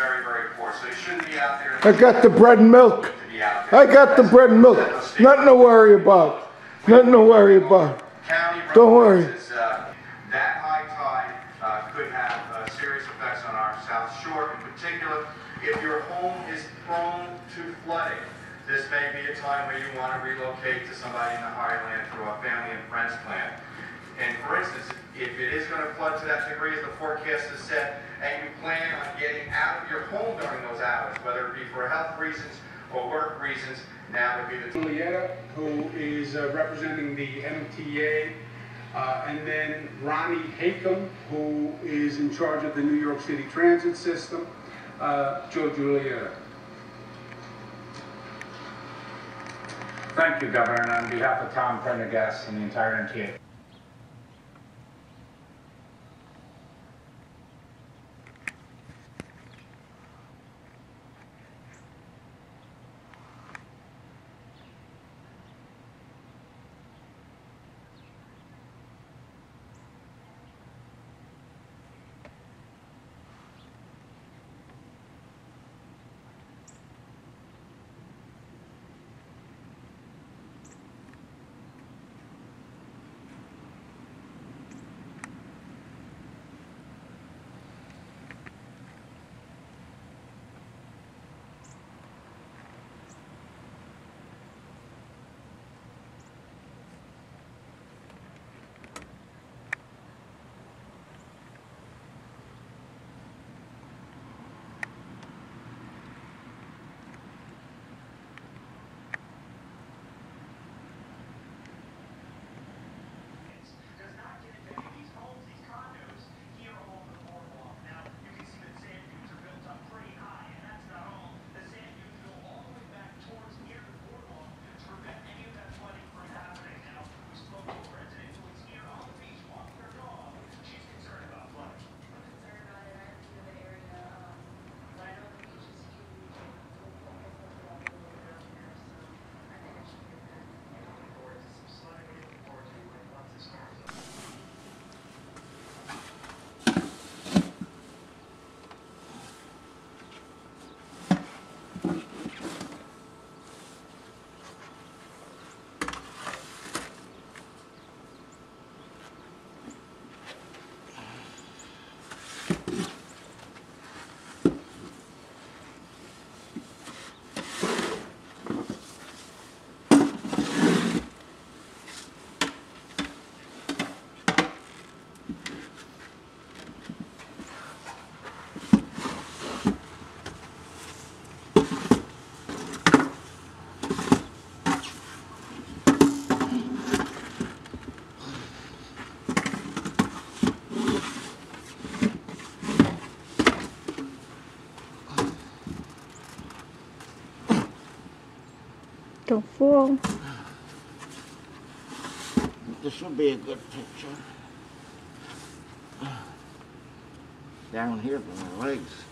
very, very poor. So you shouldn't be out there. I got the bread and milk. I got the bread and milk. Nothing to worry about. Nothing to worry about. Don't worry. That high tide could have serious effects on our South Shore. In particular, if your home is prone to flooding, this may be a time where you want to relocate to somebody in the Highland through a family and friends plan. And for instance, if it is going to flood to that degree as the forecast has said, and you plan on getting out of your home during those hours, whether it be for health reasons or work reasons, now would be the time. Julietta, who is representing the MTA, and then Ronnie Hakem, who is in charge of the New York City Transit System. Joe Julietta. Thank you, Governor, and on behalf of Tom Prendergast and the entire MTA. Don't fall. This will be a good picture. Down here for my legs.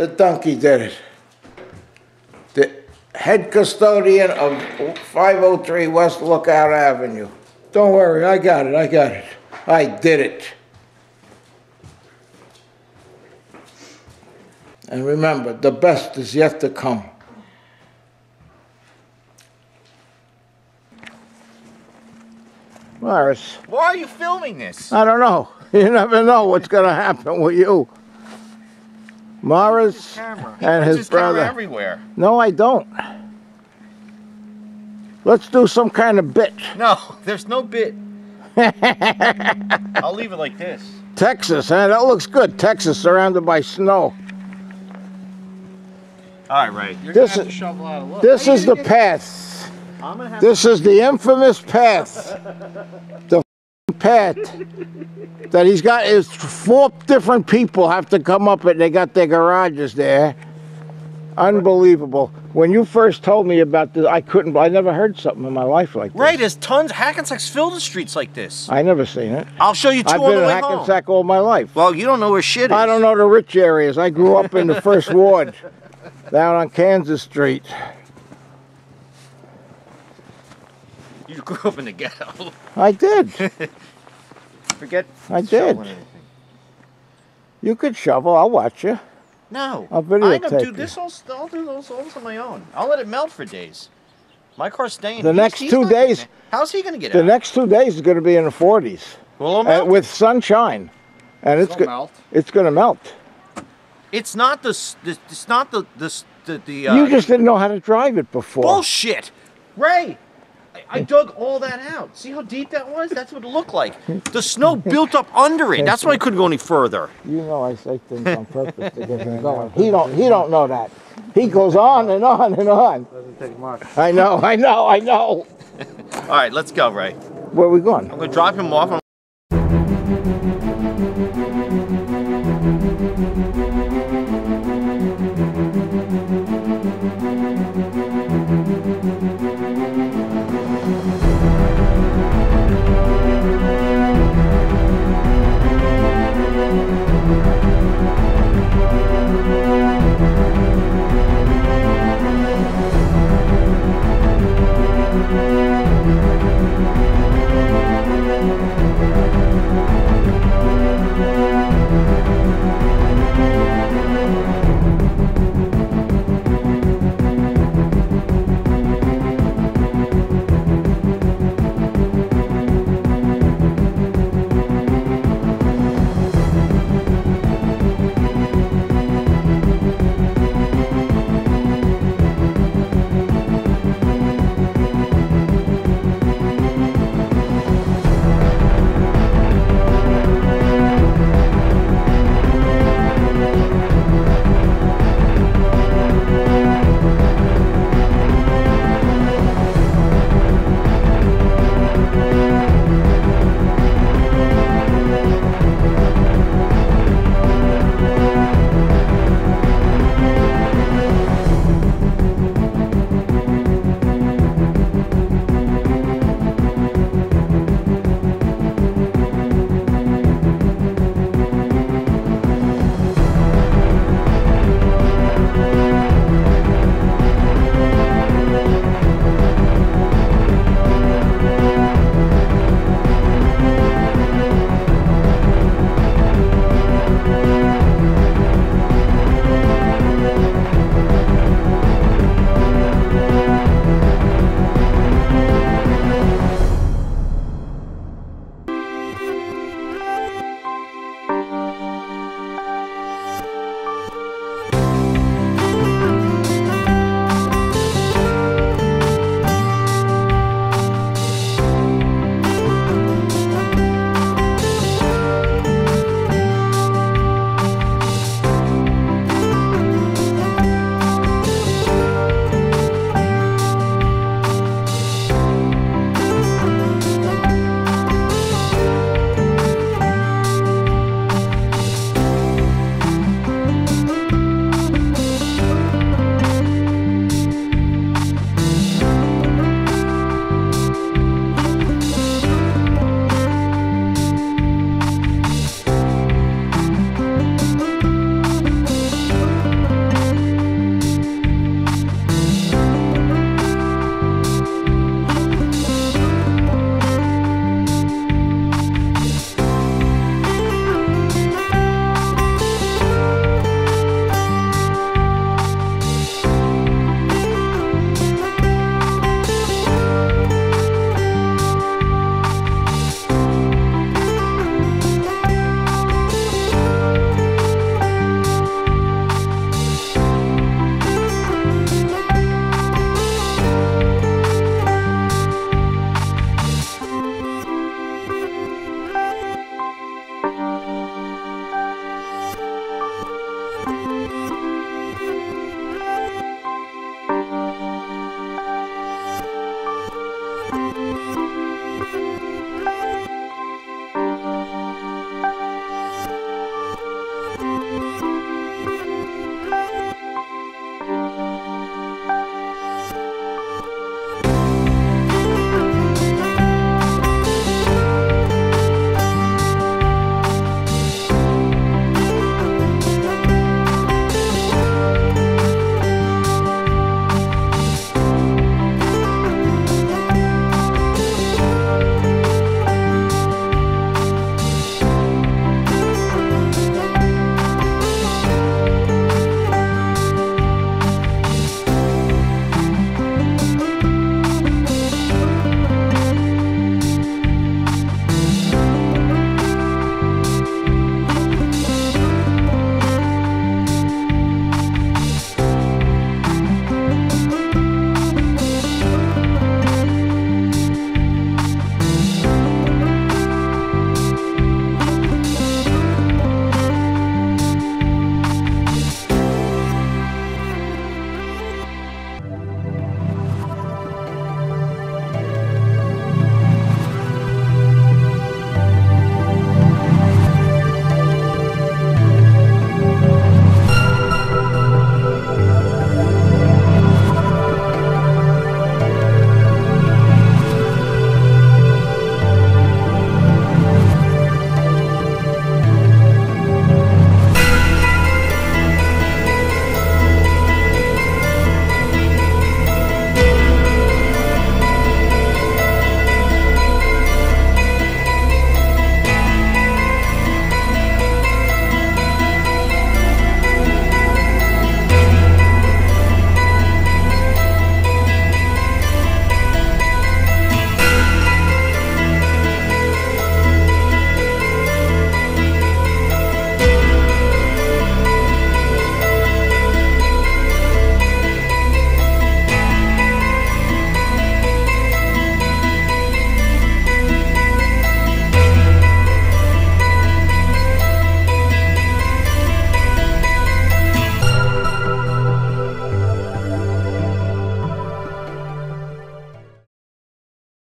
The donkey did it. The head custodian of 503 West Lookout Avenue. Don't worry, I got it, I got it. I did it. And remember, the best is yet to come. Morris. Why are you filming this? I don't know. You never know what's going to happen with you. Morris and his brother. Everywhere. No, I don't. Let's do some kind of bit. No, there's no bit. I'll leave it like this. Texas, huh? That looks good. Texas surrounded by snow. All right, Ray. You're This gonna have is- to shovel out a look. This is the path. I'm gonna have This is the infamous path. The path that he's got is 4 different people have to come up it. They got their garages there. Unbelievable. When you first told me about this, I never heard something in my life like this. Ray, there's tons. Hackensack's filled the streets like this. I never seen it. I'll show you 2 I've on been the in way Hackensack home. all my life. Well, you don't know where shit is. I don't know the rich areas. I grew up in the first ward down on Kansas Street. You grew up in the ghetto. I did. Forget. I did. shoveling anything. You could shovel. I'll watch you. No. I'll I ain't gonna videotape do you. this. I'll do those all on my own. I'll let it melt for days. My car's staying. The next 2 not getting days- it. How's he gonna get The out? next 2 days is going to be in the 40s Will it melt? with sunshine, and it's going to melt. It's not it's not the You just didn't know how to drive it before. bullshit, Ray. I dug all that out. See how deep that was? That's what it looked like. The snow built up under it. That's why I couldn't go any further. You know I say things on purpose to get him going. He don't know that. He goes on and on and on. Doesn't take much. I know. All right, let's go, Ray. Where are we going? I'm gonna drop him off.